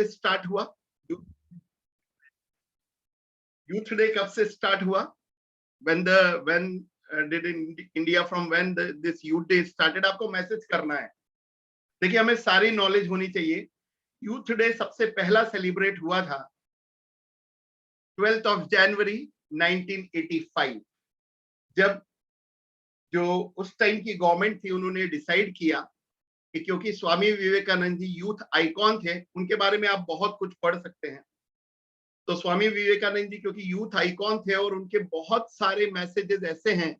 Start हुआ? Youth day कब से स्टार्ट हुआ? when did India from when this youth day started? आपको मैसेज करना है। देखिए, हमें सारी नॉलेज होनी चाहिए। यूथ डे सबसे पहला सेलिब्रेट हुआ था 12 जनवरी 1985, जब जो उस टाइम की गवर्नमेंट थी उन्होंने डिसाइड किया कि क्योंकि स्वामी विवेकानंद जी यूथ आइकॉन थे, उनके बारे में आप बहुत कुछ पढ़ सकते हैं। तो स्वामी विवेकानंद जी क्योंकि यूथ आइकॉन थे और उनके बहुत सारे मैसेजेस ऐसे हैं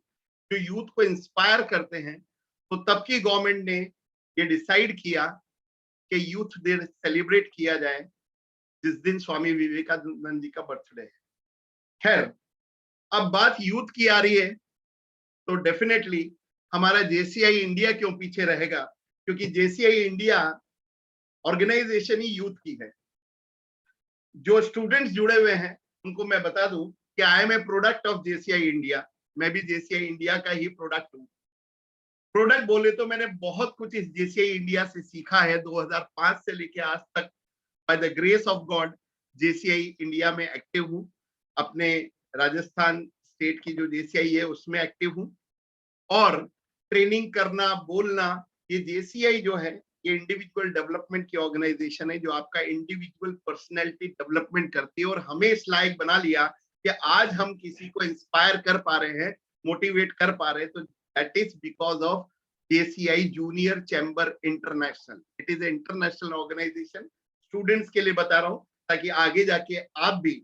जो यूथ को इंस्पायर करते हैं, तो तब की गवर्नमेंट ने ये डिसाइड किया कि यूथ डे सेलिब्रेट किया जाए जिस दिन स्वामी विवेकानंद जी का बर्थडे है। खैर, अब बात यूथ की आ रही है तो डेफिनेटली हमारा जेसीआई इंडिया क्यों पीछे रहेगा? क्योंकि जेसीआई इंडिया ऑर्गेनाइजेशन ही यूथ की है। जो स्टूडेंट्स जुड़े हुए हैं उनको मैं बता दूं कि I am a product of JCI India. मैं भी जेसीआई इंडिया का ही प्रोडक्ट हूं। प्रोडक्ट बोले तो मैंने बहुत कुछ इस जेसीआई इंडिया से सीखा है। 2005 से लेके आज तक by the grace of God JCI India में एक्टिव हूं। अपने राजस्थान स्टेट की जो जेसीआई है उसमें एक्टिव हूं, और ट्रेनिंग करना, बोलना, ये जेसीआई जो है ये इंडिविजुअल डेवलपमेंट की ऑर्गेनाइजेशन है जो आपका इंडिविजुअल पर्सनैलिटी डेवलपमेंट करती है, और हमें इस लायक बना लिया कि आज हम किसी को इंस्पायर कर पा रहे हैं, मोटिवेट कर पा रहे हैं, तो that is because of JCI Junior Chamber International. It is a international organisation. Students के लिए बता रहा हूं ताकि आगे जाके आप भी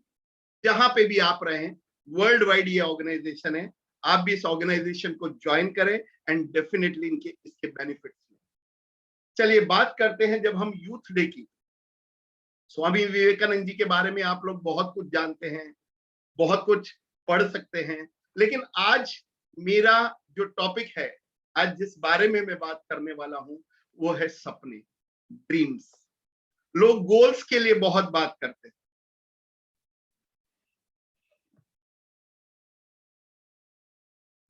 जहां पे भी आप रहे, वर्ल्ड वाइड ये ऑर्गेनाइजेशन है, आप भी इस ऑर्गेनाइजेशन को ज्वाइन करें एंड डेफिनेटली इनके इसके बेनिफिट्स लें। चलिए बात करते हैं जब हम यूथ डे की। स्वामी विवेकानंद जी के बारे में आप लोग बहुत कुछ जानते हैं, बहुत कुछ पढ़ सकते हैं, लेकिन आज मेरा जो टॉपिक है, आज जिस बारे में मैं बात करने वाला हूं, वो है सपने, ड्रीम्स। लोग गोल्स के लिए बहुत बात करते हैं।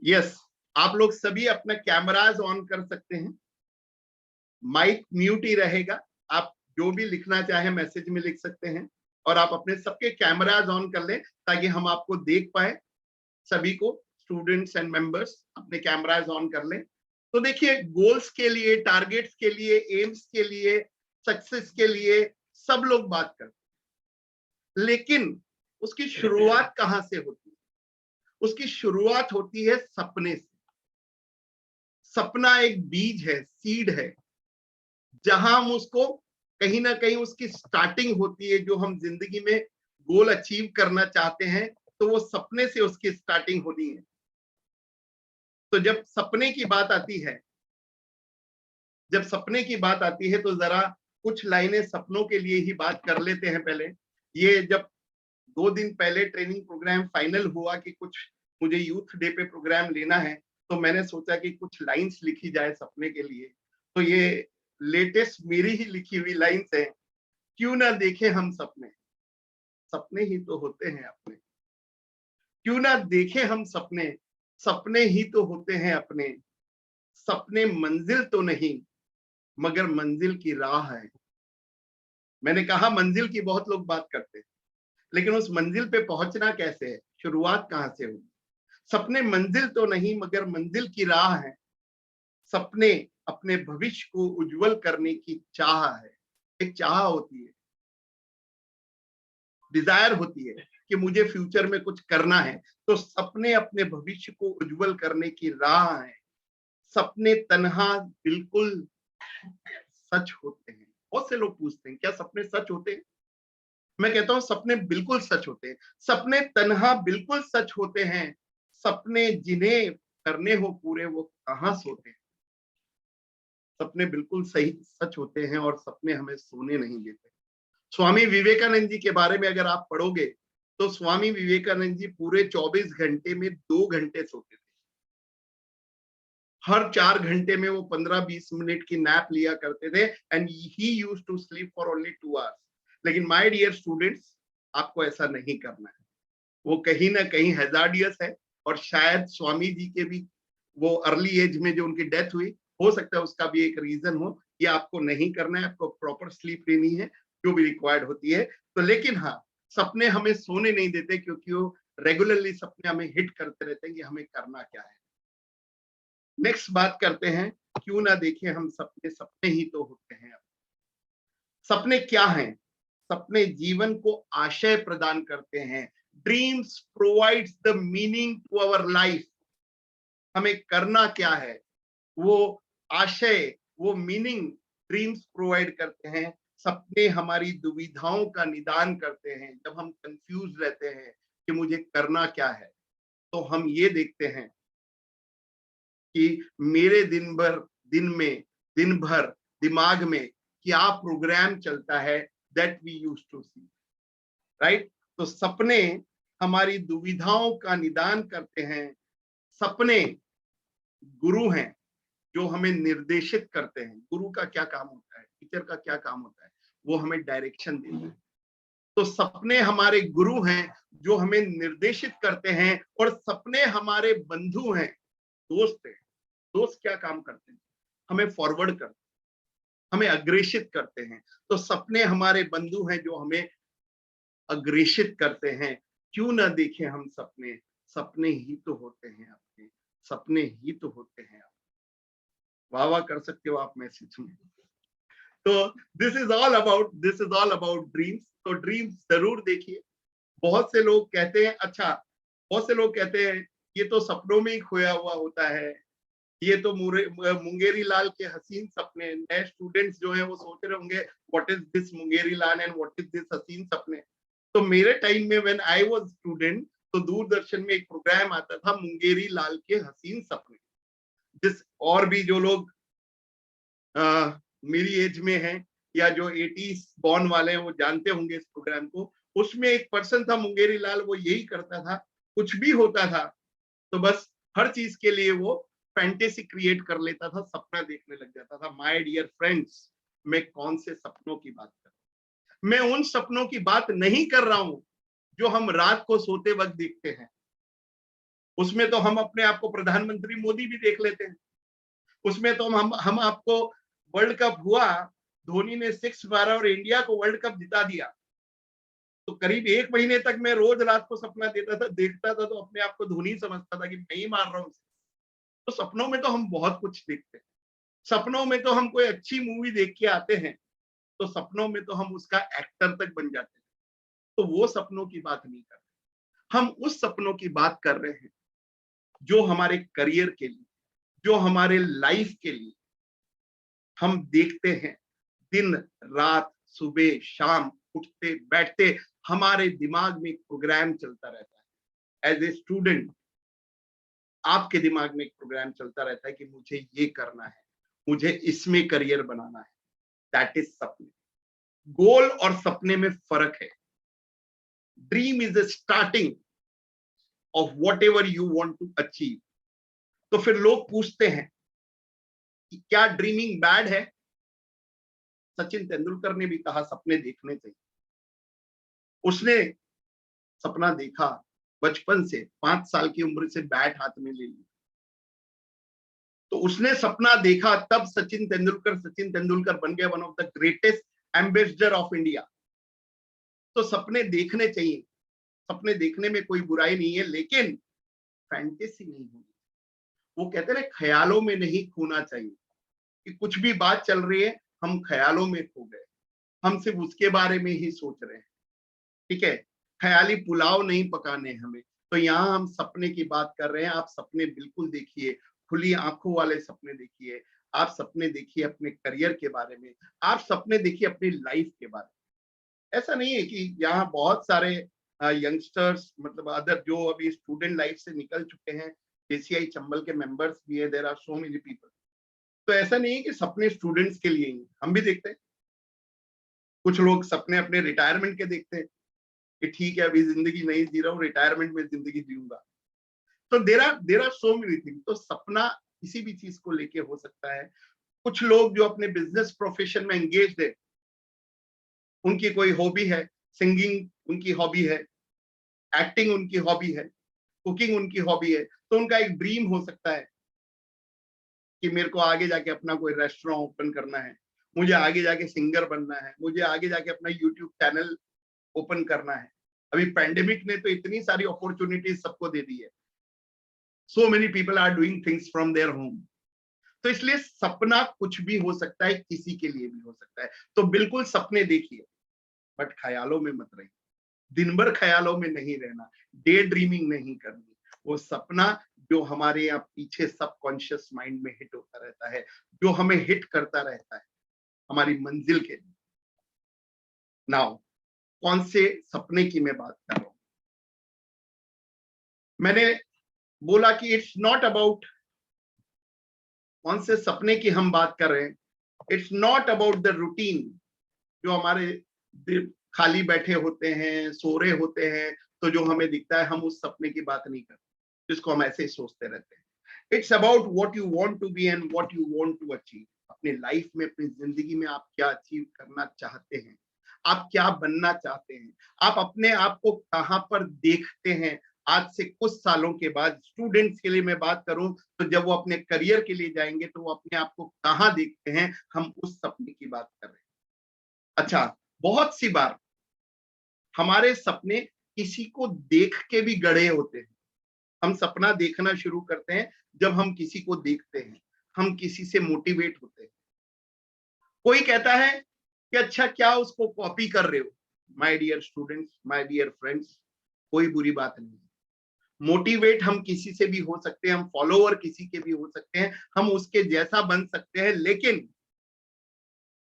यस, आप लोग सभी अपना कैमराज ऑन कर सकते हैं, माइक म्यूट ही रहेगा। आप जो भी लिखना चाहे मैसेज में लिख सकते हैं, और आप अपने सबके कैमराज ऑन कर लें ताकि हम आपको देख पाए। सभी को, स्टूडेंट्स एंड मेंबर्स, अपने कैमराज ऑन कर लें। तो देखिए, गोल्स के लिए, टारगेट्स के लिए, एम्स के लिए, सक्सेस के लिए सब लोग बात करते हैं, लेकिन उसकी शुरुआत कहां से होती है? उसकी शुरुआत होती है सपने से। सपना एक बीज है, सीड है, जहां हम उसको कहीं ना कहीं उसकी स्टार्टिंग होती है। जो हम जिंदगी में गोल अचीव करना चाहते हैं तो वो सपने से उसकी स्टार्टिंग होनी है। तो जब सपने की बात आती है, तो जरा कुछ लाइनें सपनों के लिए ही बात कर लेते हैं। पहले ये जब 2 दिन पहले ट्रेनिंग प्रोग्राम फाइनल हुआ कि कुछ मुझे यूथ डे पे प्रोग्राम लेना है, तो मैंने सोचा कि कुछ लाइंस लिखी जाए सपने के लिए। तो ये लेटेस्ट मेरी ही लिखी हुई लाइंस है। क्यों ना देखें हम सपने, सपने ही तो होते हैं अपने। क्यों ना देखें हम सपने, सपने ही तो होते हैं अपने। सपने मंजिल तो नहीं मगर मंजिल की राह है। मैंने कहा मंजिल की बहुत लोग बात करते हैं, लेकिन उस मंजिल पे पहुंचना कैसे है, शुरुआत कहां से होगी? सपने मंजिल तो नहीं मगर मंजिल की राह है। सपने अपने भविष्य को उज्जवल करने की चाह है। एक चाह होती है, डिजायर होती है कि मुझे फ्यूचर में कुछ करना है। तो सपने अपने भविष्य को उज्जवल करने की राह है। सपने तन्हा बिल्कुल सच होते हैं। बहुत से लोग पूछते हैं क्या सपने सच होते हैं? मैं कहता हूं सपने बिल्कुल सच होते हैं। सपने तन्हा बिल्कुल सच होते हैं। सपने जिन्हें करने हो पूरे वो कहां सोते हैं। सपने बिल्कुल सही सच होते हैं और सपने हमें सोने नहीं देते। स्वामी विवेकानंद जी के बारे में अगर आप पढ़ोगे तो स्वामी विवेकानंद जी पूरे 24 घंटे में 2 घंटे सोते थे। हर 4 घंटे में वो 15-20 मिनट की नैप लिया करते थे, and he used to sleep for only 2 hours. लेकिन माय डियर स्टूडेंट्स, आपको ऐसा नहीं करना है। वो कहीं ना कहीं हैजार्डियस है, और शायद स्वामी जी के भी वो अर्ली एज में जो उनकी डेथ हुई, हो सकता है उसका भी एक रीजन हो। ये आपको नहीं करना है, आपको प्रॉपर स्लीप लेनी है। जो भी रिक्वायर्ड होती है। तो लेकिन हाँ, सपने हमें सोने नहीं देते, क्योंकि वो रेगुलरली सपने हमें हिट करते रहते हैं कि हमें करना क्या है। नेक्स्ट बात करते हैं, क्यों ना देखें हम सपने, सपने ही तो होते हैं। सपने क्या हैं? सपने जीवन को आशय प्रदान करते हैं। Dreams provides the meaning to our life. हमें करना क्या है, वो आशय, वो मीनिंग ड्रीम्स प्रोवाइड करते हैं। सपने हमारी दुविधाओं का निदान करते हैं। जब हम कंफ्यूज रहते हैं कि मुझे करना क्या है, तो हम ये देखते हैं कि मेरे दिन भर दिमाग में क्या प्रोग्राम चलता है, that we use to see, right. तो सपने हमारी दुविधाओं का निदान करते हैं। सपने गुरु हैं जो हमें निर्देशित करते हैं। गुरु का क्या काम होता है, टीचर का क्या काम होता है? वो हमें डायरेक्शन देता है। तो सपने हमारे गुरु हैं जो हमें निर्देशित करते हैं, और सपने हमारे बंधु हैं, दोस्त हैं। दोस्त क्या काम करते हैं? हमें फॉरवर्ड करते हैं, हमें अग्रेषित करते हैं। तो सपने हमारे बंधु हैं जो हमें अग्रेषित करते हैं। क्यों ना देखें हम सपने, सपने ही तो होते हैं अपने, सपने ही तो होते हैं। वाह वाह कर सकते हो आप मैसेज में। तो this is all about dreams. तो ड्रीम्स जरूर देखिए। बहुत से लोग कहते हैं, अच्छा, बहुत से लोग कहते हैं ये तो सपनों में ही खोया हुआ होता है, ये तो मुंगेरी लाल के हसीन सपने। नए स्टूडेंट्स जो हैं वो सोच रहे होंगे what is this Mungeri Lal and what is this हसीन सपने। तो मेरे टाइम में व्हेन आई वाज स्टूडेंट, तो दूरदर्शन में एक प्रोग्राम आता था मुंगेरी लाल के हसीन सपने। जिस और भी जो लोग मेरी एज में हैं या जो 80s बॉर्न वाले हैं वो जानते होंगे इस प्रोग्राम को। उसमें एक पर्सन था मुंगेरी लाल, वो यही करता था, कुछ भी होता था तो बस हर चीज के लिए वो फैंटेसी क्रिएट कर लेता था, सपना देखने लग जाता था। माय डियर फ्रेंड्स, मैं कौन से सपनों की बात कर रहा हूं? मैं उन सपनों की बात नहीं कर रहा हूं जो हम रात को सोते वक्त देखते हैं। उसमें तो हम अपने आप को प्रधानमंत्री मोदी भी देख लेते हैं। उसमें तो हम आपको वर्ल्ड कप हुआ, धोनी ने 6 मारा और इंडिया को वर्ल्ड कप जिता दिया, तो करीब 1 महीने तक मैं रोज रात को सपना देखता था, तो अपने आप को धोनी समझता था कि मैं ही मार रहा हूं। तो सपनों में तो हम बहुत कुछ देखते हैं। सपनों में तो हम कोई अच्छी मूवी देख के आते हैं, तो सपनों में तो हम उसका एक्टर तक बन जाते हैं। तो वो सपनों की बात नहीं कर रहे, हम उस सपनों की बात कर रहे हैं जो हमारे करियर के लिए, जो हमारे लाइफ के लिए हम देखते हैं। दिन रात, सुबह शाम, उठते बैठते हमारे दिमाग में एक प्रोग्राम चलता रहता है। एज ए स्टूडेंट आपके दिमाग में एक प्रोग्राम चलता रहता है कि मुझे ये करना है, मुझे इसमें करियर बनाना है। दैट इज सपने। गोल और सपने में फर्क है। Dream is the starting of whatever you want to achieve. तो फिर लोग पूछते हैं कि क्या ड्रीमिंग बैड है? सचिन तेंदुलकर ने भी कहा सपने देखने चाहिए। उसने सपना देखा बचपन से, 5 साल की उम्र से बैट हाथ में ले ली। तो उसने सपना देखा, तब सचिन तेंदुलकर बन गया one of the greatest ambassador of India. तो सपने देखने चाहिए, सपने देखने में कोई बुराई नहीं है, लेकिन फैंटेसी नहीं होनी। वो कहते हैं ख्यालों में नहीं खोना चाहिए, कि कुछ भी बात चल रही है हम ख्यालों में खो गए, हम सिर्फ उसके बारे में ही सोच रहे हैं। ठीक है, ख्याली पुलाव नहीं पकाने हमें। तो यहाँ हम सपने की बात कर रहे हैं। आप सपने बिल्कुल देखिए, खुली आंखों वाले सपने देखिए। आप सपने देखिए अपने करियर के बारे में, आप सपने देखिए अपनी लाइफ के बारे में। ऐसा नहीं है कि यहाँ बहुत सारे यंगस्टर्स, मतलब अदर जो अभी स्टूडेंट लाइफ से निकल चुके हैं, जेसीआई चंबल के मेंबर्स भी है, there are so many people. तो ऐसा नहीं है कि सपने स्टूडेंट्स के लिए ही, हम भी देखते हैं। कुछ लोग सपने अपने रिटायरमेंट के देखते हैं कि ठीक है अभी जिंदगी नहीं जी रहा हूँ, रिटायरमेंट में जिंदगी जीऊंगा। तो there are so many thing. तो सपना किसी भी चीज को लेके हो सकता है। कुछ लोग जो अपने बिजनेस प्रोफेशन में एंगेज्ड है, उनकी कोई हॉबी है, सिंगिंग उनकी हॉबी है, एक्टिंग उनकी हॉबी है, कुकिंग उनकी हॉबी है, तो उनका एक ड्रीम हो सकता है कि मेरे को आगे जाके अपना कोई रेस्टोरेंट ओपन करना है। मुझे आगे जाके सिंगर बनना है, मुझे आगे जाके अपना यूट्यूब चैनल ओपन करना है। अभी पैंडेमिक ने तो इतनी सारी अपॉर्चुनिटीज सबको दे दी है। So many people are doing things from their home. तो इसलिए सपना कुछ भी हो सकता है, किसी के लिए भी हो सकता है। तो बिल्कुल सपने देखिए, बट ख्यालों में मत रहिए। दिन भर ख्यालों में नहीं रहना, डे ड्रीमिंग नहीं करनी। वो सपना जो हमारे यहाँ पीछे सबकॉन्शियस माइंड में हिट होता रहता है, जो हमें हिट करता रहता है हमारी मंजिल के लिए। नाउ कौन से सपने की मैं बात कर रहा हूं? मैंने बोला कि इट्स नॉट अबाउट कौन से सपने की हम बात कर रहे हैं। It's not about the routine जो हमारे खाली बैठे होते हैं, सो रहे होते हैं, तो जो हमें दिखता है, हम उस सपने की बात नहीं करते जिसको हम ऐसे ही सोचते रहते हैं। It's about what you want to be and what you want to achieve. अपने लाइफ में, अपनी जिंदगी में आप क्या अचीव करना चाहते हैं, आप क्या बनना चाहते हैं, आप अपने आप को कहां पर देखते हैं। आज से कुछ सालों के बाद, स्टूडेंट्स के लिए मैं बात करूं, तो जब वो अपने करियर के लिए जाएंगे तो वो अपने आप को कहां देखते हैं, हम उस सपने की बात कर रहे हैं। अच्छा, बहुत सी बार हमारे सपने किसी को देख के भी गढ़े होते हैं। हम सपना देखना शुरू करते हैं जब हम किसी को देखते हैं, हम किसी से मोटिवेट होते हैं। कोई कहता है कि अच्छा क्या उसको कॉपी कर रहे हो। My dear students, my dear friends, कोई बुरी बात नहीं। मोटिवेट हम किसी से भी हो सकते हैं, हम फॉलोअर किसी के भी हो सकते हैं, हम उसके जैसा बन सकते हैं, लेकिन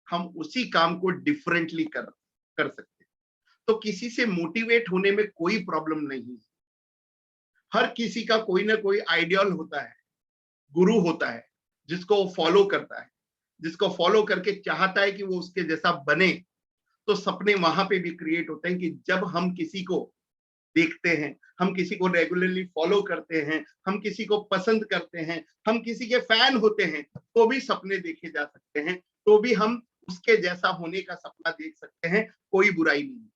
हम उसी काम को डिफरेंटली कर सकते हैं। तो किसी से मोटिवेट होने में कोई प्रॉब्लम नहीं है। हर किसी का कोई ना कोई आइडियल होता है, गुरु होता है, जिसको वो फॉलो करता है, जिसको फॉलो करके चाहता है कि वो उसके जैसा बने। तो सपने वहां पे भी क्रिएट होते हैं कि जब हम किसी को देखते हैं, हम किसी को रेगुलरली फॉलो करते हैं, हम किसी को पसंद करते हैं, हम किसी के फैन होते हैं, तो भी सपने देखे जा सकते हैं, तो भी हम उसके जैसा होने का सपना देख सकते हैं। कोई बुराई नहीं,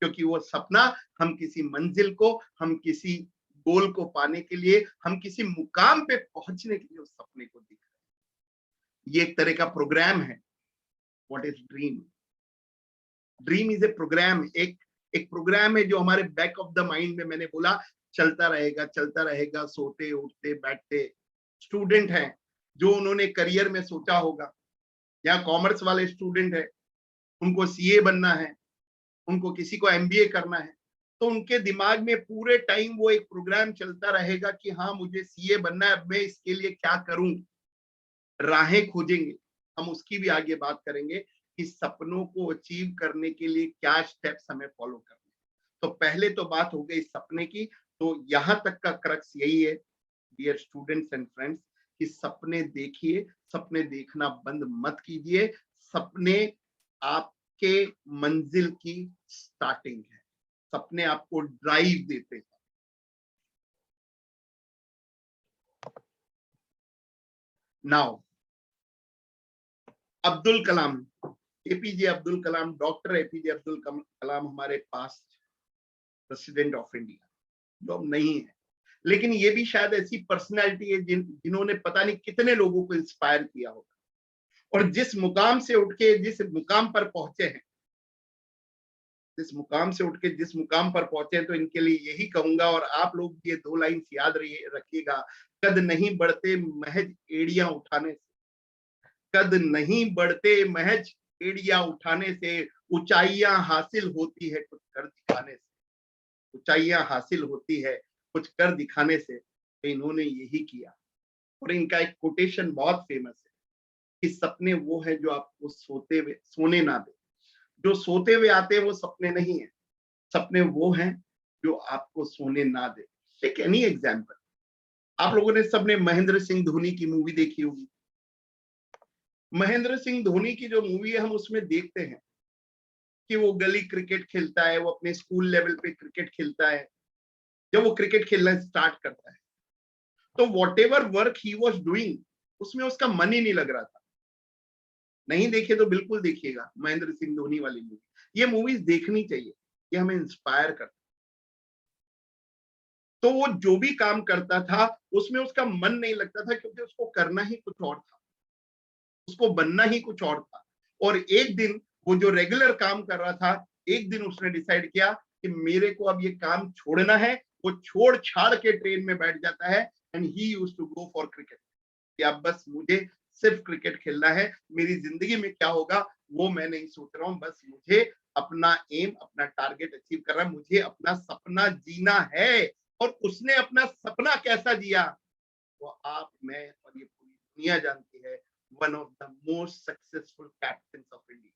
क्योंकि वो सपना हम किसी मंजिल को, हम किसी गोल को पाने के लिए, हम किसी मुकाम पे पहुंचने के लिए उस सपने को देख रहे हैं। ये एक तरह का प्रोग्राम है। What is dream? Dream is a program. एक प्रोग्राम है जो हमारे बैक ऑफ द माइंड में, मैंने बोला, चलता रहेगा, चलता रहेगा, सोते उठते बैठते। स्टूडेंट हैं जो उन्होंने करियर में सोचा होगा, या कॉमर्स वाले स्टूडेंट है, उनको सीए बनना है, उनको किसी को एमबीए करना है, तो उनके दिमाग में पूरे टाइम वो एक प्रोग्राम चलता रहेगा कि हाँ मुझे सीए बनना है, अब मैं इसके लिए क्या करूं, राहें खोजेंगे। हम उसकी भी आगे बात करेंगे कि सपनों को अचीव करने के लिए क्या स्टेप्स हमें फॉलो करने। तो पहले तो बात हो गई सपने की। तो यहां तक का क्रक्स यही है डियर स्टूडेंट्स एंड फ्रेंड्स, कि सपने देखिए, सपने देखना बंद मत कीजिए। सपने आपके मंजिल की स्टार्टिंग है, सपने आपको ड्राइव देते हैं। Now Abdul Kalam, APJ Abdul Kalam, doctor APJ Abdul Kalam हमारे पास प्रेसिडेंट ऑफ इंडिया, जो अब नहीं है, लेकिन ये भी शायद ऐसी पर्सनैलिटी है जिन्होंने पता नहीं कितने लोगों को इंस्पायर किया होगा, और जिस मुकाम से उठ के जिस मुकाम पर पहुंचे हैं, जिस मुकाम से उठ के जिस मुकाम पर पहुंचे हैं, तो इनके लिए यही कहूंगा, और आप लोग ये दो लाइन याद रखिएगा। कद नहीं बढ़ते महज एड़ियां उठाने से, कद नहीं बढ़ते महज एड़ियां उठाने से, ऊंचाइयां हासिल होती है कुछ कर दिखाने से। ऊंचाइयां हासिल होती है कुछ कर दिखाने से। तो इन्होंने यही किया, और इनका एक कोटेशन बहुत फेमस है कि सपने वो है जो आपको सोते हुए सोने ना दे। जो सोते हुए आते हैं वो सपने नहीं है, सपने वो हैं जो आपको सोने ना दे। टेक एनी एग्जाम्पल, आप लोगों ने सबने महेंद्र सिंह धोनी की मूवी देखी होगी। महेंद्र सिंह धोनी की जो मूवी है, हम उसमें देखते हैं कि वो गली क्रिकेट खेलता है, वो अपने स्कूल लेवल पे क्रिकेट खेलता है। जब वो क्रिकेट खेलना स्टार्ट करता है, तो what ever work he was doing, उसमें उसका मन ही नहीं लग रहा था। नहीं देखे तो बिल्कुल देखिएगा महेंद्र सिंह धोनी वाली मूवी। ये मूवीज देखनी चाहिए, ये हमें इंस्पायर करता। तो वो जो भी काम करता था उसमें उसका मन नहीं लगता था, क्योंकि उसको करना ही कुछ और था। उसको बनना ही कुछ और था। और एक दिन वो जो रेगुलर काम कर रहा था, एक दिन उसने डिसाइड किया कि मेरे को अब ये काम छोड़ना है। वो छोड़ छाड़ के ट्रेन में बैठ जाता है and he used to go for cricket, कि अब बस मुझे सिर्फ क्रिकेट खेलना है, मेरी जिंदगी में क्या होगा वो मैं नहीं सोच रहा हूं, बस मुझे अपना एम, अपना टारगेट अचीव करना है, मुझे अपना सपना जीना है। और उसने अपना सपना कैसा जिया वो आप, मैं और ये पूरी दुनिया जानती है। One of the most successful captain of India.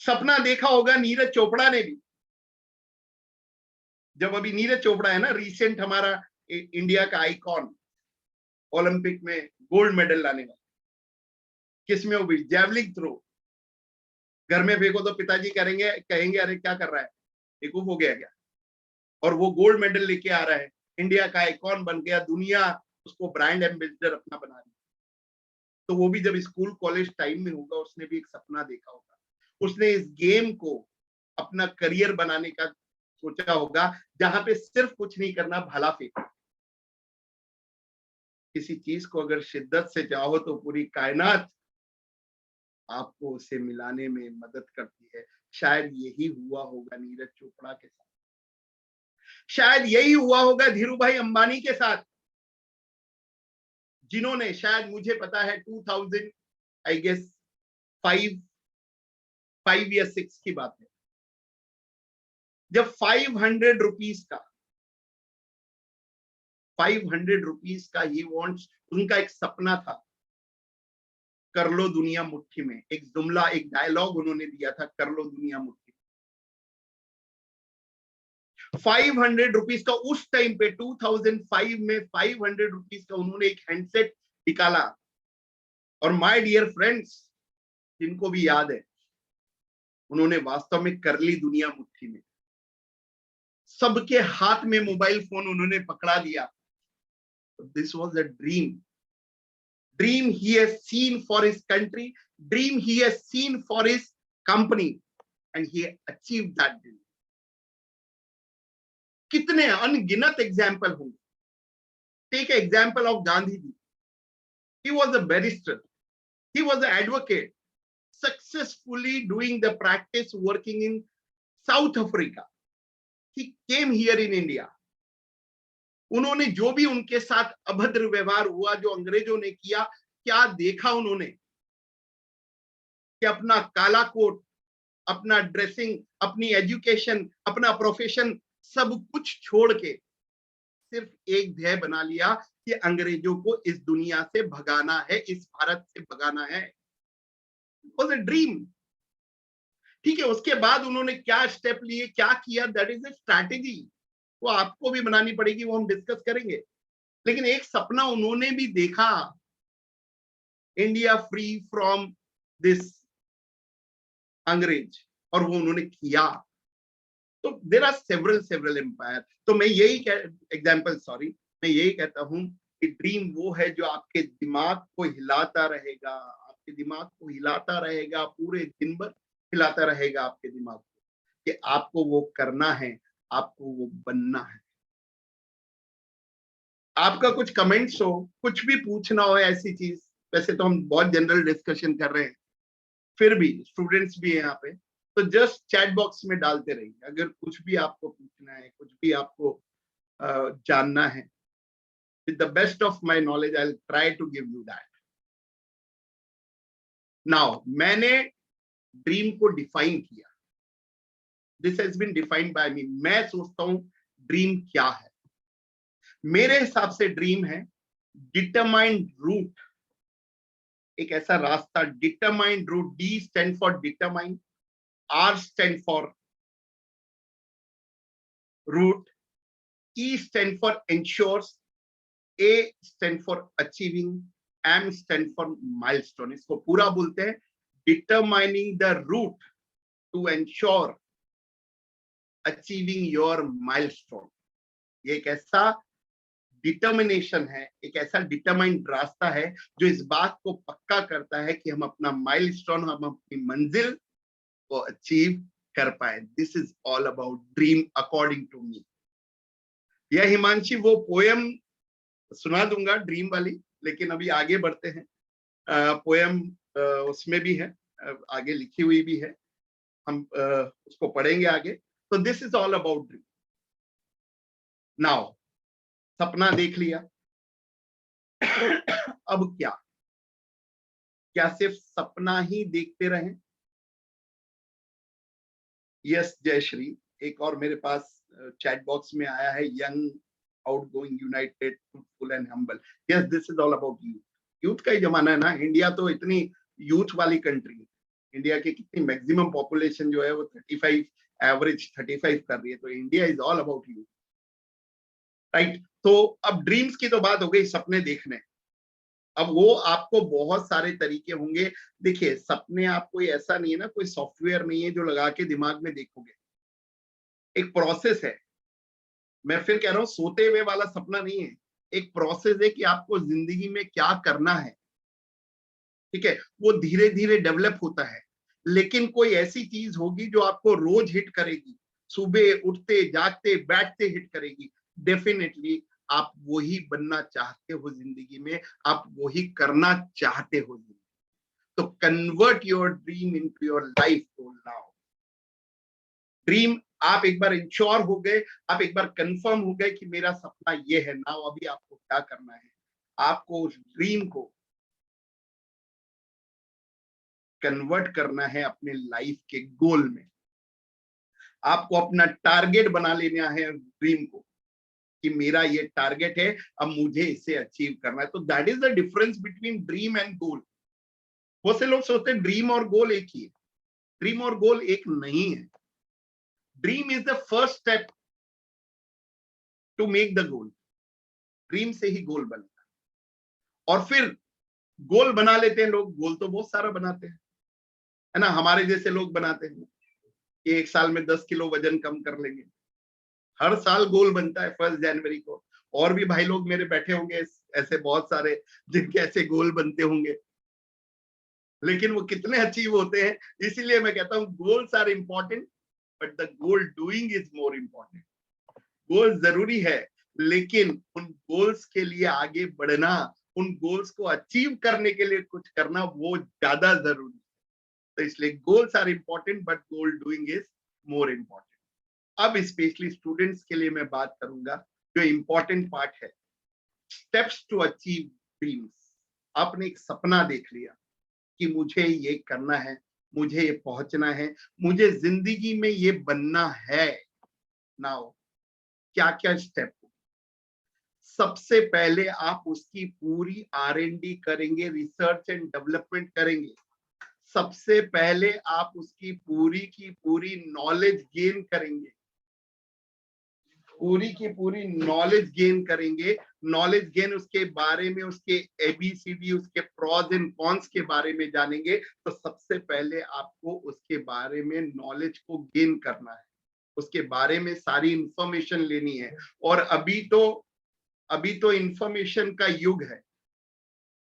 सपना देखा होगा नीरज चोपड़ा ने भी। जब अभी नीरज चोपड़ा है ना, रिसेंट हमारा इंडिया का आइकॉन, ओलंपिक में गोल्ड मेडल लाने वाला, किसमें वो भी जैवलिन थ्रो, घर में फेंको तो पिताजी कहेंगे अरे क्या कर रहा है, बेवकूफ हो गया क्या। और वो गोल्ड मेडल लेके आ रहा है, इंडिया का आइकॉन बन गया, दुनिया उसको ब्रांड एम्बेसडर अपना बना रही। तो वो भी जब स्कूल कॉलेज टाइम में होगा, उसने भी एक सपना देखा होगा, उसने इस गेम को अपना करियर बनाने का सोचा होगा, जहां पे सिर्फ कुछ नहीं करना, भला फेंकना। किसी चीज को अगर शिद्दत से चाहो तो पूरी कायनात आपको उसे मिलाने में मदद करती है। शायद यही हुआ होगा नीरज चोपड़ा के साथ, शायद यही हुआ होगा धीरू भाई अंबानी के साथ, जिन्होंने, शायद मुझे पता है 2000 आई गेस 5 या 6 की बात है, जब 500 रुपीज का ही वॉन्ट्स, उनका एक सपना था, कर लो दुनिया मुट्ठी में। एक जुमला, एक डायलॉग उन्होंने दिया था, कर लो दुनिया मुट्ठी में। 500 रुपीज का उस टाइम पे 2005 में 500 रुपीज का उन्होंने एक हैंडसेट निकाला। और माय डियर फ्रेंड्स, जिनको भी याद है, उन्होंने वास्तव में कर ली दुनिया मुट्ठी में। सबके हाथ में मोबाइल फोन उन्होंने पकड़ा दिया। This was a dream he has seen for his country, dream he has seen for his company, and he achieved that dream. कितने अनगिनत एग्जाम्पल होंगे। Take example of Gandhi ji, he was a barrister, he was an advocate, successfully doing the practice working in South Africa. He came here in India. उन्होंने जो भी उनके साथ अभद्र व्यवहार हुआ, जो अंग्रेजों ने किया, क्या देखा उन्होंने, कि अपना काला कोट, अपना ड्रेसिंग, अपनी एजुकेशन, अपना प्रोफेशन, सब कुछ छोड़ के सिर्फ एक ध्येय बना लिया कि अंग्रेजों को इस दुनिया से भगाना है, इस भारत से भगाना है। Was a dream. ठीक है, उसके बाद उन्होंने क्या स्टेप लिए, क्या किया, दैट इज ए स्ट्रैटेजी, वो आपको भी बनानी पड़ेगी, वो हम डिस्कस करेंगे। लेकिन एक सपना उन्होंने भी देखा, इंडिया फ्री फ्रॉम दिस अंग्रेज, और वो उन्होंने किया। तो देर आर सेवरल एम्पायर। तो मैं यही मैं यही कहता हूं कि ड्रीम वो है जो आपके दिमाग को हिलाता रहेगा, आपके दिमाग को हिलाता रहेगा, पूरे दिन भर हिलाता रहेगा आपके दिमाग को, कि आपको वो करना है, आपको वो बनना है। आपका कुछ कमेंट्स हो, कुछ भी पूछना हो ऐसी चीज, वैसे तो हम बहुत जनरल डिस्कशन कर रहे हैं, फिर भी स्टूडेंट्स भी है यहाँ पे, तो जस्ट चैट बॉक्स में डालते रहिए। अगर कुछ भी आपको पूछना है, कुछ भी आपको जानना है, with the best of my knowledge I will try to give you that. Now मैंने ड्रीम को डिफाइन किया, this has been defined by me. मैं सोचता हूं ड्रीम क्या है। मेरे हिसाब से ड्रीम है डिटरमाइंड रूट, एक ऐसा रास्ता, determined route. D stand for determined, R stand for route, E stand for ensures, A stand for achieving, M stand for milestone। इसको पूरा बोलते हैं determining the route to ensure achieving your milestone। ये एक ऐसा डिटर्मिनेशन है, एक ऐसा डिटरमाइंड रास्ता है जो इस बात को पक्का करता है कि हम अपना माइलस्टोन, हम अपनी मंजिल को अचीव कर पाए। This is all about dream according to me. यह हिमांशी वो पोयम सुना दूंगा ड्रीम वाली, लेकिन अभी आगे बढ़ते हैं। पोएम उसमें भी है, आगे लिखी हुई भी है, हम उसको पढ़ेंगे आगे। तो this is all about dream. Now सपना देख लिया, अब क्या? क्या सिर्फ सपना ही देखते रहें? यस जयश्री, एक और मेरे पास चैट बॉक्स में आया है, young outgoing United truthful and humble. Yes, this is all about youth. Youth का ही जमाना है ना, इंडिया तो इतनी यूथ वाली कंट्री है। इंडिया की कितनी मैक्सिमम पॉपुलेशन जो है वो 35, एवरेज 35 कर रही है, तो India is all about youth, right? तो अब ड्रीम्स की तो बात हो गई, सपने देखने। अब वो आपको बहुत सारे तरीके होंगे। देखिए, सपने आप कोई ऐसा नहीं है ना, कोई सॉफ्टवेयर नहीं है जो लगा के दिमाग में देखोगे, एक प्रोसेस है। मैं फिर कह रहा हूं, सोते हुए वाला सपना नहीं है, एक प्रोसेस है कि आपको जिंदगी में क्या करना है, ठीक है? वो धीरे धीरे डेवलप होता है, लेकिन कोई ऐसी चीज होगी जो आपको रोज हिट करेगी, सुबह उठते जागते बैठते हिट करेगी। डेफिनेटली आप वही बनना चाहते हो जिंदगी में, आप वही करना चाहते हो जिंदगी। तो convert your dream into your life goal now. Dream आप एक बार इंश्योर हो गए, आप एक बार कंफर्म हो गए कि मेरा सपना ये है, नाउ अभी आपको क्या करना है? आपको उस ड्रीम को कन्वर्ट करना है अपने लाइफ के गोल में। आपको अपना टारगेट बना लेना है ड्रीम को, कि मेरा ये टारगेट है, अब मुझे इसे अचीव करना है। तो that is the difference between dream and goal. बहुत से लोग सोचते हैं ड्रीम और गोल एक ही है। ड्रीम और गोल एक नहीं है। Dream is the first step to make the goal. Dream से ही गोल बनता है, और फिर गोल बना लेते हैं लोग। गोल तो बहुत सारा बनाते हैं, है ना? हमारे जैसे लोग बनाते हैं कि एक साल में 10 किलो वजन कम कर लेंगे। हर साल गोल बनता है 1 जनवरी को। और भी भाई लोग मेरे बैठे होंगे ऐसे बहुत सारे, जिनके ऐसे गोल बनते होंगे, लेकिन वो कितने अचीव होते हैं। इसीलिए मैं कहता हूं goals are important, but the goal doing is more important. Goal जरूरी है, लेकिन उन गोल्स के लिए आगे बढ़ना, उन गोल्स को अचीव करने के लिए कुछ करना, वो ज्यादा जरूरी है। तो इसलिए goals are important, but goal doing is more important. अब स्पेशली स्टूडेंट्स के लिए मैं बात करूंगा, जो इंपॉर्टेंट पार्ट है, स्टेप्स टू अचीव ड्रीम्स। आपने एक सपना देख लिया कि मुझे ये करना है, मुझे ये पहुंचना है, मुझे जिंदगी में ये बनना है। नाउ क्या क्या स्टेप? सबसे पहले आप उसकी पूरी R&D करेंगे, रिसर्च एंड डेवलपमेंट करेंगे। सबसे पहले आप उसकी पूरी की पूरी नॉलेज गेन करेंगे, पूरी की पूरी नॉलेज गेन करेंगे। नॉलेज गेन उसके बारे में, उसके ABCD, उसके प्रॉज एंड कॉन्स के बारे में जानेंगे। तो सबसे पहले आपको उसके बारे में नॉलेज को गेन करना है, उसके बारे में सारी इंफॉर्मेशन लेनी है। और अभी तो इंफॉर्मेशन का युग है,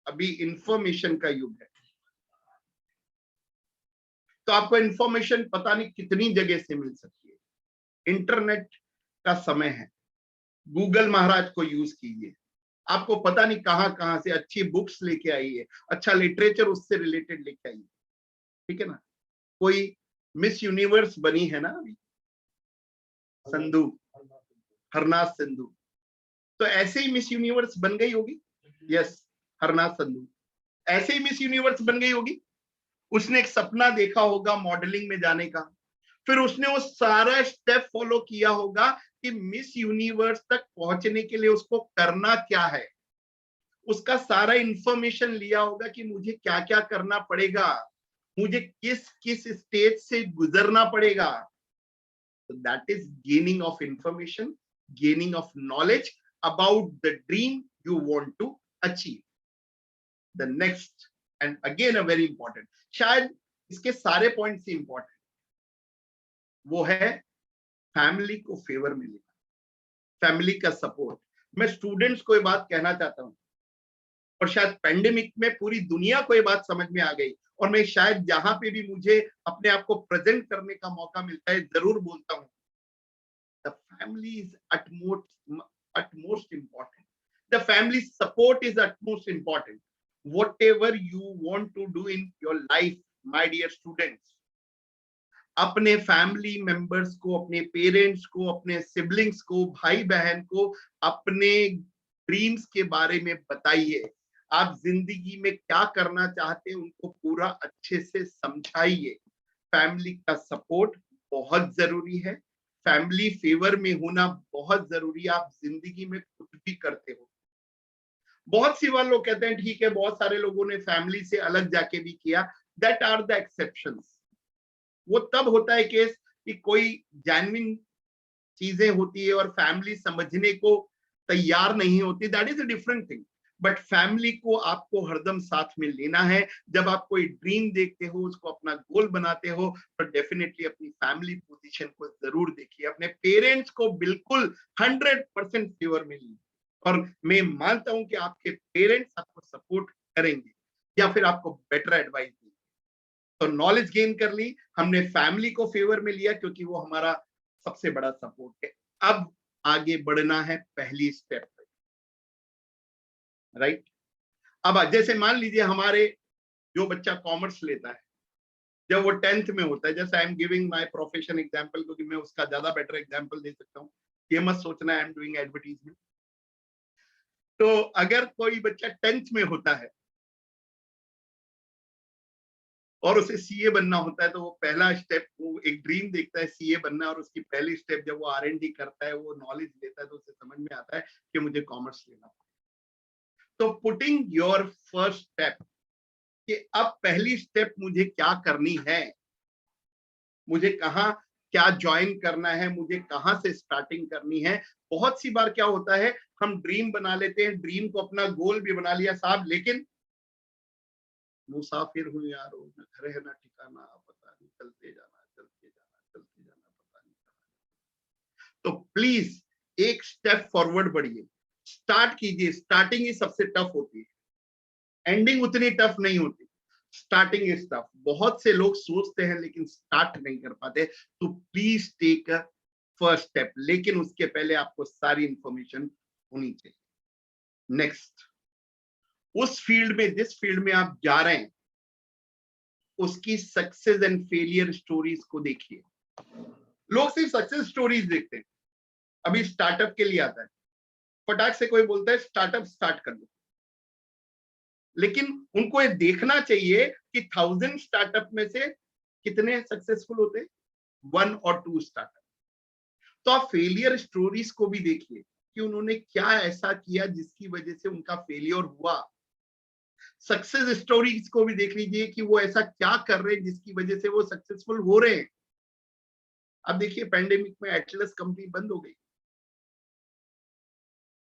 अभी इंफॉर्मेशन का युग है। तो आपको इंफॉर्मेशन पता नहीं कितनी जगह से मिल सकती है। इंटरनेट का समय है, गूगल महाराज को यूज कीजिए। आपको पता नहीं कहां कहां से अच्छी बुक्स लेके आई है, अच्छा लिटरेचर उससे रिलेटेड लेके आई है, ठीक है ना? कोई मिस यूनिवर्स बनी है ना अभी, संधू, हरनाथ सिंधु। तो ऐसे ही मिस यूनिवर्स बन गई होगी। यस, हरनाथ संधू ऐसे ही मिस यूनिवर्स बन गई होगी। उसने एक सपना देखा होगा मॉडलिंग में जाने का, फिर उसने वो सारा स्टेप फॉलो किया होगा कि मिस यूनिवर्स तक पहुंचने के लिए उसको करना क्या है। उसका सारा इंफॉर्मेशन लिया होगा कि मुझे क्या क्या करना पड़ेगा, मुझे किस किस स्टेज से गुजरना पड़ेगा। So that is gaining of information, gaining of knowledge about the dream you want to achieve. The next, and again a very important, शायद इसके सारे पॉइंट से इंपॉर्टेंट वो है फैमिली को फेवर मिलेगा, फैमिली का सपोर्ट। मैं स्टूडेंट्स को ये बात कहना चाहता हूं, और शायद पेंडेमिक में पूरी दुनिया को ये बात समझ में आ गई, और मैं शायद जहां पे भी मुझे अपने आप को प्रेजेंट करने का मौका मिलता है जरूर बोलता हूं, the family is utmost important. The family support is utmost important. whatever you want to do in your life, my dear students, अपने फैमिली मेंबर्स को, अपने पेरेंट्स को, अपने सिबलिंग्स को, भाई बहन को अपने ड्रीम्स के बारे में बताइए। आप जिंदगी में क्या करना चाहते हैं उनको पूरा अच्छे से समझाइए। फैमिली का सपोर्ट बहुत जरूरी है, फैमिली फेवर में होना बहुत जरूरी है। आप जिंदगी में कुछ भी करते हो, बहुत सी बार लोग कहते हैं ठीक है, बहुत सारे लोगों ने फैमिली से अलग जाके भी किया, दैट आर द एक्सेप्शंस। वो तब होता है केस कि कोई जेन्युइन चीजें होती है और फैमिली समझने को तैयार नहीं होती, that is a different thing. But family को आपको हरदम साथ में लेना है। जब आप कोई ड्रीम देखते हो, उसको अपना गोल बनाते हो, तो डेफिनेटली अपनी फैमिली पोजीशन को जरूर देखिए। अपने पेरेंट्स को बिल्कुल 100% फेवर में लीजिए, और मैं मानता हूं कि आपके पेरेंट्स आपको सपोर्ट करेंगे या फिर आपको बेटर एडवाइस देंगे। तो नॉलेज गेन कर ली हमने, फैमिली को फेवर में लिया क्योंकि वो हमारा सबसे बड़ा सपोर्ट है। अब आगे बढ़ना है पहली स्टेप पे, राइट। अब जैसे मान लीजिए हमारे जो बच्चा कॉमर्स लेता है, जब वो 10th में होता है, जैसे I am giving my profession example क्योंकि मैं उसका ज्यादा बेटर एग्जांपल दे सकता हूँ, ये मत सोचना आई एम डूइंग एडवर्टीजमेंट। तो अगर कोई बच्चा 10th में होता है और उसे सीए बनना होता है, तो वो पहला स्टेप, वो एक ड्रीम देखता है सीए बनना, और उसकी पहली स्टेप जब वो आर&डी करता है, वो नॉलेज लेता है, तो उसे समझ में आता है कि मुझे कॉमर्स लेना। तो पुटिंग योर फर्स्ट स्टेप, कि अब पहली स्टेप मुझे क्या करनी है, मुझे कहाँ क्या ज्वाइन करना है, मुझे कहाँ से स्टार्टिंग करनी है। बहुत सी बार क्या होता है, हम ड्रीम बना लेते हैं, ड्रीम को अपना गोल भी बना लिया साहब, लेकिन मुसाफिर हूं यार, न घर है ना ठिकाना, पता नहीं चलते जाना चलते जाना चलते जाना, पता नहीं कहाँ। तो प्लीज एक स्टेप फॉरवर्ड बढ़िए, स्टार्ट कीजिए। स्टार्टिंग ही सबसे टफ होती है, एंडिंग उतनी टफ नहीं होती, स्टार्टिंग इज टफ। बहुत से लोग सोचते हैं लेकिन स्टार्ट नहीं कर पाते। तो please take a first step, लेकिन उसके पहले आपको सारी इंफॉर्मेशन होनी चाहिए। नेक्स्ट, उस फील्ड में, जिस फील्ड में आप जा रहे हैं, उसकी सक्सेस एंड फेलियर स्टोरीज को देखिए। लोग सिर्फ सक्सेस स्टोरीज देखते हैं। अभी स्टार्टअप के लिए आता है, फटाक से कोई बोलता है स्टार्टअप स्टार्ट कर लो, लेकिन उनको ये देखना चाहिए कि 1000 स्टार्टअप में से कितने सक्सेसफुल होते हैं, 1 और 2 स्टार्टअप। तो आप फेलियर स्टोरीज को भी देखिए कि उन्होंने क्या ऐसा किया जिसकी वजह से उनका फेलियर हुआ। सक्सेस स्टोरीज को भी देख लीजिए कि वो ऐसा क्या कर रहे हैं जिसकी वजह से वो सक्सेसफुल हो रहे हैं। अब देखिए पैंडेमिक में एटलस कंपनी बंद हो गई,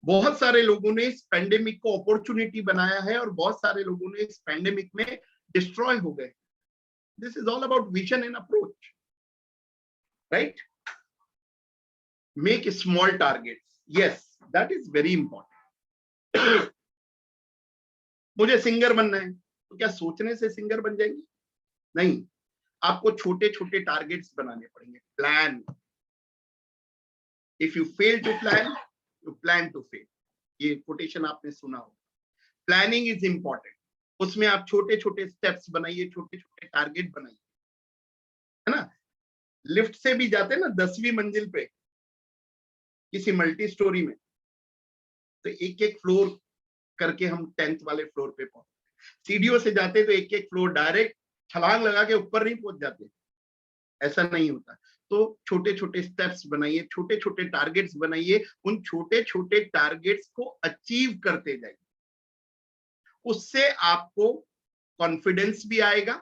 बहुत सारे लोगों ने इस पैंडेमिक को अपॉर्चुनिटी बनाया है और बहुत सारे लोगों ने इस पैंडेमिक में डिस्ट्रॉय हो गए। This is all about vision and approach, right. Make small targets, yes that is very important. मुझे सिंगर बनना है, तो क्या सोचने से सिंगर बन जाएंगे? नहीं, आपको छोटे छोटे टारगेट्स बनाने पड़ेंगे। Plan, if you fail to plan, you plan to fail. ये कोटेशन आपने सुना हो। प्लानिंग इज इंपॉर्टेंट, उसमें आप छोटे छोटे स्टेप्स बनाइए, छोटे छोटे टारगेट बनाइए, है ना। लिफ्ट से भी जाते हैं ना 10वीं मंजिल पे किसी मल्टी स्टोरी में, तो एक एक फ्लोर करके हम 10th वाले फ्लोर पे पहुंचते। सीढ़ियों से जाते तो एक एक फ्लोर डायरेक्ट छलांग लगा के ऊपर नहीं पहुंच जाते, ऐसा नहीं होता। तो छोटे छोटे स्टेप्स बनाइए, छोटे छोटे टारगेट्स बनाइए, उन छोटे छोटे टारगेट्स को अचीव करते जाइए। उससे आपको कॉन्फिडेंस भी आएगा,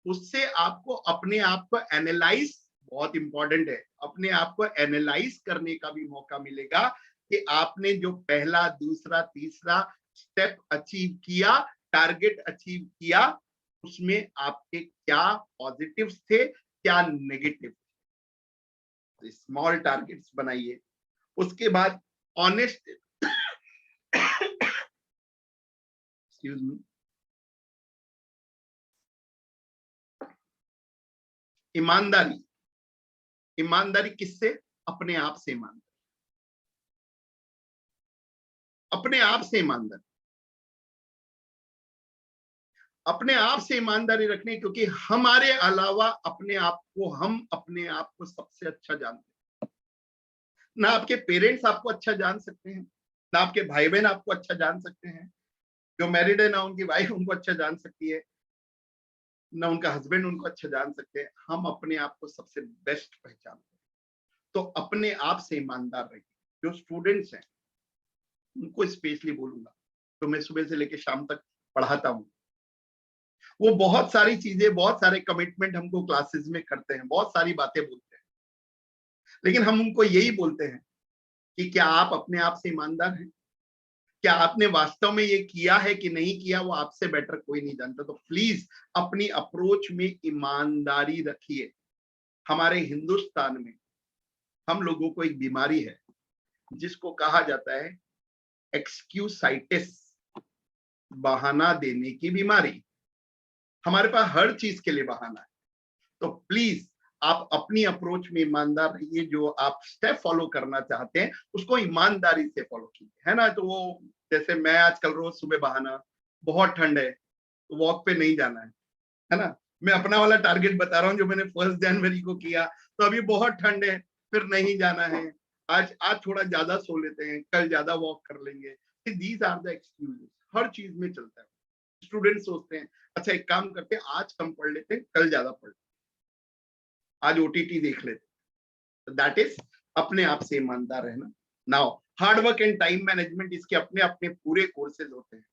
उससे आपको अपने आप को एनालाइज, बहुत इंपॉर्टेंट है, अपने आप को एनालाइज करने का भी मौका मिलेगा कि आपने जो पहला, दूसरा, तीसरा स्टेप अचीव किया, टारगेट अचीव किया, उसमें आपके क्या पॉजिटिव्स थे, क्या नेगेटिव। स्मॉल टारगेट्स बनाइए। उसके बाद ऑनेस्ट, एक्सक्यूज मी, ईमानदारी। ईमानदारी किससे? अपने आप से ईमानदारी, अपने आप से ईमानदारी। अपने आप से ईमानदारी रखनी, क्योंकि हमारे अलावा हम अपने आप को सबसे अच्छा जानते हैं। ना आपके पेरेंट्स आपको अच्छा जान सकते हैं, ना आपके भाई बहन आपको अच्छा जान सकते हैं, जो मैरिड है ना उनकी वाइफ उनको अच्छा जान सकती है, ना उनका हस्बैंड उनको अच्छा जान सकते हैं। हम अपने आप को सबसे बेस्ट पहचानते हैं। तो अपने आप से ईमानदार रहिए। जो स्टूडेंट्स हैं उनको स्पेशली बोलूंगा, तो मैं सुबह से लेकर शाम तक पढ़ाता हूँ, वो बहुत सारी चीजें, बहुत सारे कमिटमेंट हमको क्लासेस में करते हैं, बहुत सारी बातें बोलते हैं, लेकिन हम उनको यही बोलते हैं कि क्या आप अपने आप से ईमानदार हैं? क्या आपने वास्तव में ये किया है कि नहीं किया, वो आपसे बेटर कोई नहीं जानता। तो प्लीज अपनी अप्रोच में ईमानदारी रखिए। हमारे हिंदुस्तान में हम लोगों को एक बीमारी है जिसको कहा जाता है एक्सक्यूसाइटिस, बहाना देने की बीमारी। हमारे पास हर चीज के लिए बहाना है। तो प्लीज आप अपनी अप्रोच में ईमानदार रहिए। जो आप स्टेप फॉलो करना चाहते हैं उसको ईमानदारी से फॉलो कीजिए, है ना। तो वो जैसे मैं आजकल रोज सुबह बहाना, बहुत ठंड है तो वॉक पे नहीं जाना है ना। मैं अपना वाला टारगेट बता रहा हूँ जो मैंने 1 जनवरी को किया। तो अभी बहुत ठंड है, फिर नहीं जाना है, आज थोड़ा ज्यादा सो लेते हैं, कल ज्यादा वॉक कर लेंगे। दीज आर द एक्सक्यूजेस, हर चीज में चलता है। स्टूडेंट सोचते हैं अच्छा एक काम करते हैं, आज कम पढ़ लेते हैं, कल ज्यादा पढ़, आज ओटीटी देख लेते। दैट इज अपने आप से ईमानदार रहना। Now hard work and time management, इसके अपने अपने पूरे कोर्सेज होते हैं।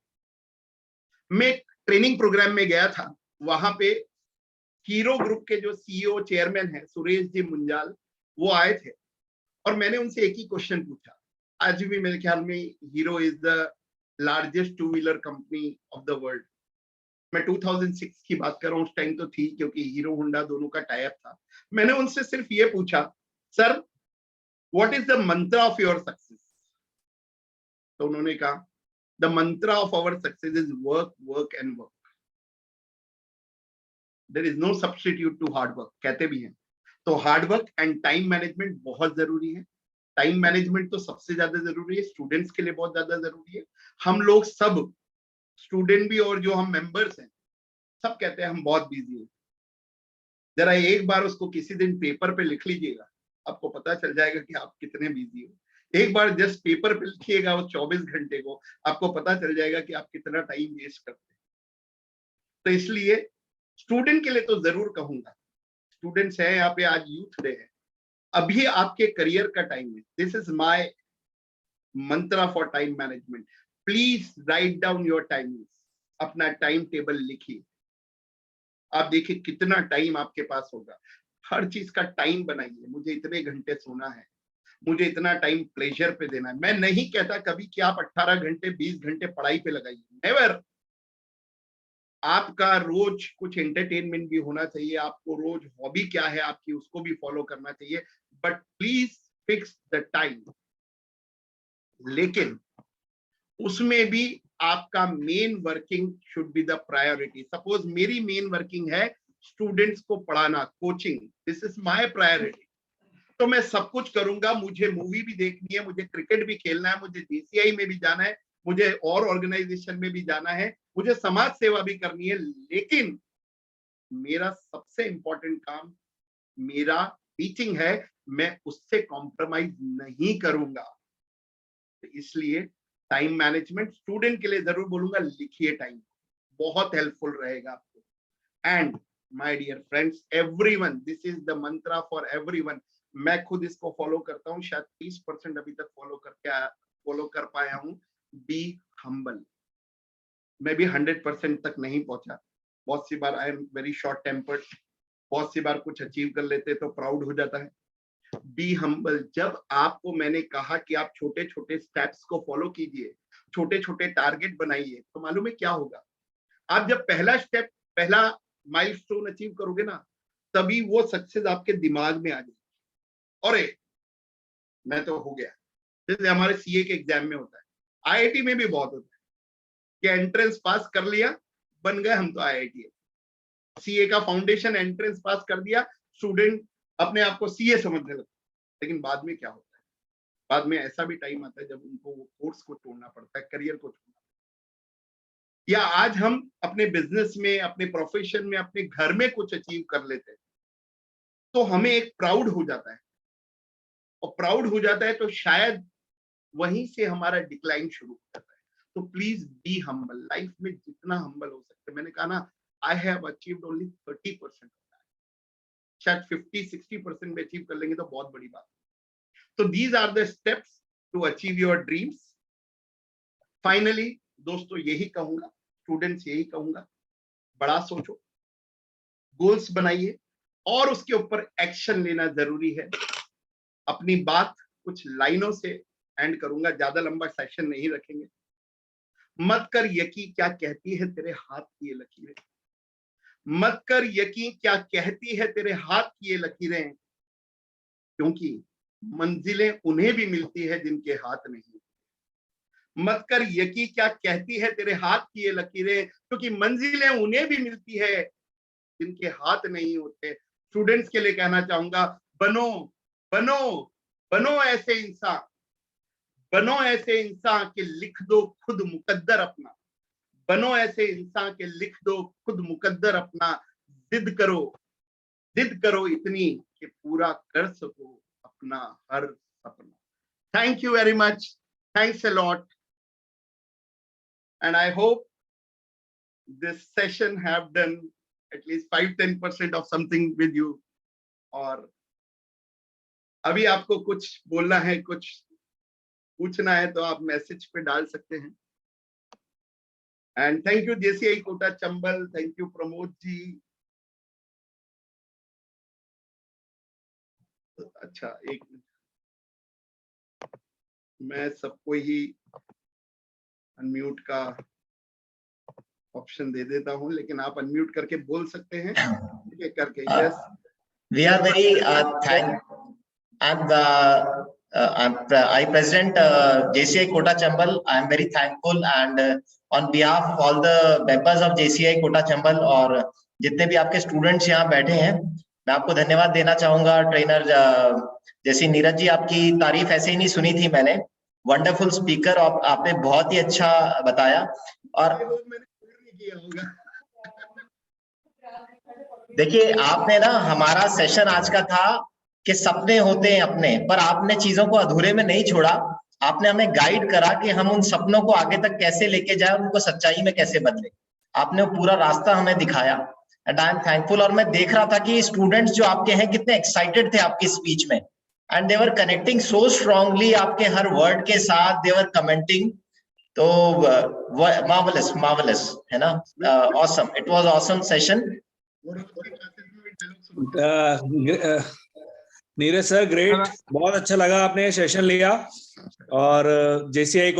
मैं ट्रेनिंग प्रोग्राम में गया था, वहां पे हीरो ग्रुप के जो सीईओ चेयरमैन है सुरेश जी मुंजाल, वो आए थे और मैंने उनसे एक ही क्वेश्चन पूछा। आज भी मेरे ख्याल में hero is the largest two wheeler company of the world. मैं 2006 की बात कर रहा हूँ, उस टाइम तो थी क्योंकि हीरो होंडा दोनों का टाई अप था। मैंने उनसे सिर्फ ये पूछा, sir what is the mantra of your success? तो उन्होंने कहा the mantra of our success is work work and work, there is no substitute to hard work, कहते भी हैं। तो hard work and time management बहुत जरूरी है। टाइम मैनेजमेंट तो सबसे ज्यादा जरूरी है, स्टूडेंट्स के लिए बहुत ज्यादा जरूरी है। हम लोग सब, स्टूडेंट भी और जो हम मेंबर्स हैं, सब कहते हैं हम बहुत बिजी हैं। जरा एक बार उसको किसी दिन पेपर पे लिख लीजिएगा, आपको पता चल जाएगा कि आप कितने बिजी हो। एक बार जस्ट पेपर पे लिखिएगा वो 24 घंटे को, आपको पता चल जाएगा कि आप कितना टाइम वेस्ट करते हैं। तो इसलिए स्टूडेंट के लिए तो जरूर कहूंगा, स्टूडेंट्स है यहाँ पे, आज यूथ डे है, अभी आपके करियर का टाइम है। This is my Mantra for time management. Please write down your timing, अपना टाइम टेबल लिखिए। आप देखिए कितना टाइम आपके पास होगा। हर चीज का टाइम बनाइए, मुझे इतने घंटे सोना है, मुझे इतना टाइम प्लेजर पे देना है। मैं नहीं कहता कभी कि आप 18 घंटे 20 घंटे पढ़ाई पे लगाइए, नेवर। आपका रोज कुछ एंटरटेनमेंट भी होना चाहिए, आपको रोज हॉबी क्या है आपकी उसको भी फॉलो करना चाहिए, but please fix the time. लेकिन उसमें भी आपका main working should be the priority. Suppose मेरी मेन वर्किंग है स्टूडेंट्स को पढ़ाना, coaching, this is my priority. तो मैं सब कुछ करूंगा, मुझे मूवी भी देखनी है, मुझे क्रिकेट भी खेलना है, मुझे जेसीआई में भी जाना है, मुझे और ऑर्गेनाइजेशन में भी जाना है, मुझे समाज सेवा भी करनी है, लेकिन मेरा सबसे इंपॉर्टेंट काम मेरा टीचिंग है, मैं उससे कॉम्प्रोमाइज नहीं करूंगा। तो इसलिए टाइम मैनेजमेंट स्टूडेंट के लिए जरूर बोलूंगा, लिखिए टाइम, बहुत हेल्पफुल रहेगा आपको। And my dear friends, everyone, this is the mantra for everyone. मैं खुद इसको फॉलो करता हूँ, शायद 30% अभी तक फॉलो कर पाया हूँ। Be humble. मैं भी 100% तक नहीं पहुंचा। बहुत सी बार I am very short tempered, बहुत सी बार कुछ अचीव कर लेते तो प्राउड हो जाता है। Be humble. जब आपको मैंने कहा कि आप छोटे छोटे स्टेप्स को फॉलो कीजिए, छोटे छोटे टारगेट बनाइए, तो मालूम है क्या होगा? आप जब पहला स्टेप, पहला माइलस्टोन अचीव करोगे ना, तभी वो सक्सेस आपके दिमाग में आ जाएगी। और मैं तो हो गया, जैसे हमारे सीए के एग्जाम में होता है, आईआईटी में भी बहुत होता है कि एंट्रेंस पास कर लिया, बन गए हम तो आईआईटी। सीए का फाउंडेशन एंट्रेंस पास कर दिया, स्टूडेंट अपने आप को सीए समझने लगता है। लेकिन बाद में क्या होता है? बाद में ऐसा भी टाइम आता है जब उनको वो कोर्स को छोड़ना पड़ता है, करियर को छोड़ना। या आज हम अपने बिजनेस में, अपने प्रोफेशन में, अपने घर में कुछ अचीव कर लेते हैं तो हमें एक प्राउड हो जाता है, और प्राउड हो जाता है तो शायद वहीं से हमारा डिक्लाइन शुरू हो जाता है। तो प्लीज बी हम्बल, लाइफ में जितना हम्बल हो सकते हैं। मैंने कहा ना, आई हैव अचीव्ड ओनली 30%, शायद 50-60% में अचीव कर लेंगे तो बहुत बड़ी बात। तो these are the steps to achieve your dreams. Finally दोस्तों यही कहूंगा, स्टूडेंट्स यही कहूंगा, बड़ा सोचो, गोल्स बनाइए और उसके ऊपर एक्शन लेना जरूरी है। अपनी बात कुछ लाइनों से एंड करूंगा, ज्यादा लंबा सेशन नहीं रखेंगे। मत कर यकीन क्या कहती है तेरे हाथ की ये लकीरें, मत कर यकीन क्या कहती है तेरे हाथ की ये लकीरें, क्योंकि मंजिलें उन्हें भी मिलती है जिनके हाथ नहीं। मत कर यकीन क्या कहती है तेरे हाथ की ये लकीरें, क्योंकि मंजिलें उन्हें भी मिलती है जिनके हाथ नहीं होते। स्टूडेंट्स के लिए कहना चाहूंगा, बनो बनो बनो ऐसे इंसान, बनो ऐसे इंसान के लिख दो खुद मुकद्दर अपना, बनो ऐसे इंसान के लिख दो खुद मुकद्दर अपना। जिद करो इतनी कि पूरा कर सको अपना हर सपना। Thank you very much, thanks a lot, and I hope this session have done at least 5-10% of something with you। और अभी आपको कुछ बोलना है, कुछ पूछना है तो आप मैसेज पे डाल सकते हैं। And thank you JCI Kota Chambal, thank you Pramod ji. अच्छा एक मिनट, मैं सबको ही अनम्यूट का ऑप्शन दे देता हूं, लेकिन आप अनम्यूट करके बोल सकते हैं, ठीक है करके। Yes, we are very I present JCI Kota Chambal. I am very thankful and on behalf of all the members of JCI Kota Chambal और जितने भी आपके स्टूडेंट्स यहाँ बैठे हैं, मैं आपको धन्यवाद देना चाहूंगा। ट्रेनर जैसे नीरज जी, आपकी तारीफ ऐसे ही नहीं सुनी थी मैंने। वंडरफुल स्पीकर, आपने बहुत ही अच्छा बताया। और मैंने नहीं किया होगा। देखिए आपने ना, हमारा सेशन आज का था कि सपने होते हैं अपने, पर आपने चीजों को अधूरे में नहीं छोड़ा। आपने हमें गाइड करा कि हम उन सपनों को आगे तक कैसे लेके जाए और उनको सच्चाई में कैसे बदले। आपने वो पूरा रास्ता हमें दिखाया एंड आई एम थैंकफुल। और मैं देख रहा था कि स्टूडेंट्स जो आपके हैं कितने एक्साइटेड थे आपकी स्पीच में, and they were connecting so strongly आपके हर वर्ड के साथ, दे वर कमेंटिंग। तो मार्वलस है ना, awesome, it was awesome session. Neeraj sir great, बहुत अच्छा लगा आपने ये सेशन लिया। और जेसीआई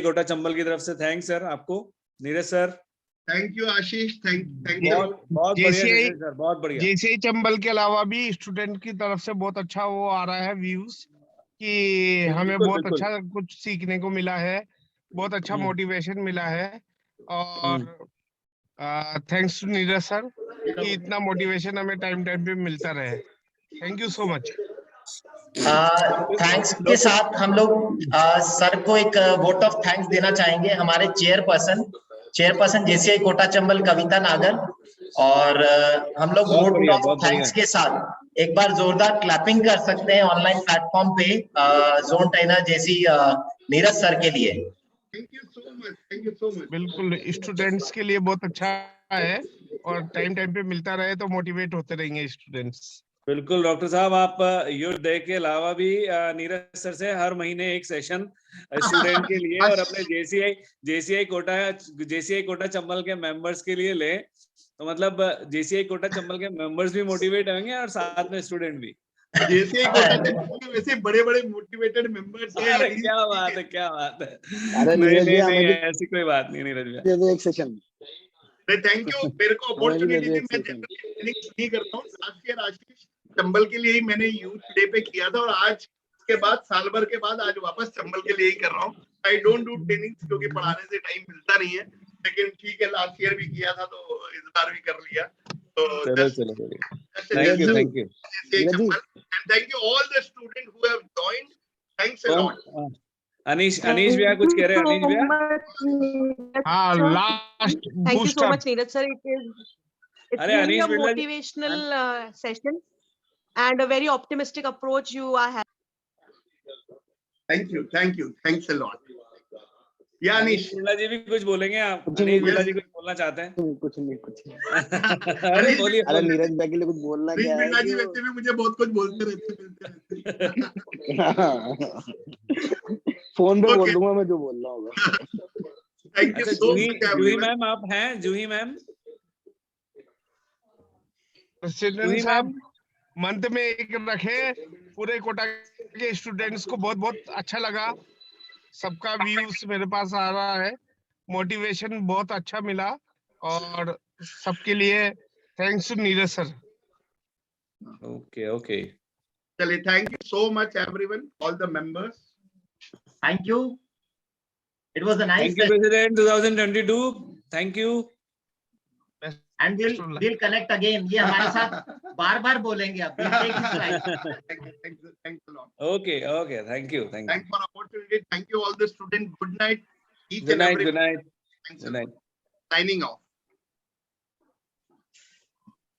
कोटा चंबल की तरफ से थैंक्स सर आपको। Neeraj sir thank you Ashish, thank you. बहुत बढ़िया सेशन सर, बहुत बढ़िया। जेसीआई चंबल के अलावा भी स्टूडेंट की तरफ से बहुत अच्छा वो आ रहा है व्यूज कि हमें बहुत अच्छा कुछ सीखने को मिला है, बहुत अच्छा मोटिवेशन मिला है। और थैंक्स टू नीरज सर कि इतना मोटिवेशन हमें टाइम पे मिलता रहे। Thank you so much. Thanks के साथ हम लोग सर को एक वोट ऑफ थैंक्स देना चाहेंगे। हमारे चेयरपर्सन जेसीआई कोटा चंबल कविता नागर, और हम लोग वोट ऑफ थैंक्स के साथ एक बार जोरदार क्लैपिंग कर सकते हैं ऑनलाइन प्लेटफॉर्म पे जोन ट्रेनर जैसी नीरज सर के लिए। Thank you so much, thank you so much. बिल्कुल, स्टूडेंट्स के लिए बहुत अच्छा है और टाइम पे मिलता रहे तो मोटिवेट होते रहेंगे स्टूडेंट्स। बिल्कुल डॉक्टर साहब, आप युद्ध डे के अलावा भी नीरज सर से हर महीने एक सेशन स्टूडेंट के लिए और अपने जेसीआई कोटा चंबल के मेंबर्स के लिए ले, तो मतलब जेसीआई कोटा चंबल के मेंबर्स भी मोटिवेट होंगे और साथ में स्टूडेंट भी। जेसीआई कोटा चंबल के वैसे बड़े मोटिवेटेड मेंबर्स हैं। अरे क्या बात है। अरे नहीं ऐसी कोई बात नहीं नीरज भैया, एक सेशन। थैंक यू, मेरे को अपॉर्चुनिटी दी। मैं जनरली नहीं करता हूँ, लास्ट ईयर आशीष चंबल के लिए ही मैंने यूथ डे पे किया था, और आज के बाद साल भर के बाद आज वापस चंबल के लिए ही कर रहा हूँ। आई डोंट डू ट्रेनिंग्स क्योंकि पढ़ाने से टाइम मिलता नहीं है, लेकिन ठीक है लास्ट ईयर भी किया था तो इस बार भी कर लिया। तो चलो thank you and thank you all the students who have joined. Thanks a lot. Anish भैया कुछ कह रहे हैं, अनीश भैया? हाँ, last Thank you so booster. much, Neeraj sir. It's अरे, really Anish a Birla ji- motivational session and a very optimistic approach you are having. Thank you, thanks a lot. Yeah, Anish Anish. Birla जी भी कुछ बोलेंगे आप? कुछ अनीश नहीं, Birla yes. जी कुछ बोलना चाहते हैं? कुछ नहीं अरे अनीश बोलिए अरे बोलिए। नीरज भाई के लिए कुछ बोलना अनीश क्या है बिरला जी कि वैसे भी मुझे बहुत कुछ बोलते रहते फोन पे बोल Okay. दूंगा मैं जो बोलना होगा। Thank you अच्छा, so जूही much, जूही everyone. मैम आप हैं? जूही मैम? प्रेसिडेंट जूही साहब मैम? मंथ में एक रखे, पूरे कोटा के स्टूडेंट्स को बहुत बहुत अच्छा लगा। सबका व्यूज मेरे पास आ रहा है, मोटिवेशन बहुत अच्छा मिला और सबके लिए thanks to Neeraj sir. Okay okay. चलिए, thank you so much, everyone, all the members. Thank you. It was a nice thank you president 2022। Thank you. and we'll connect again. ये हमारे साथ बार-बार बोलेंगे अब। We'll take his right. Thanks a lot. Okay okay, thank you thank Thanks for opportunity. Thank you all the students. Good night. Each you. Good and night every. Good night Thanks a good lot. Night. Signing off.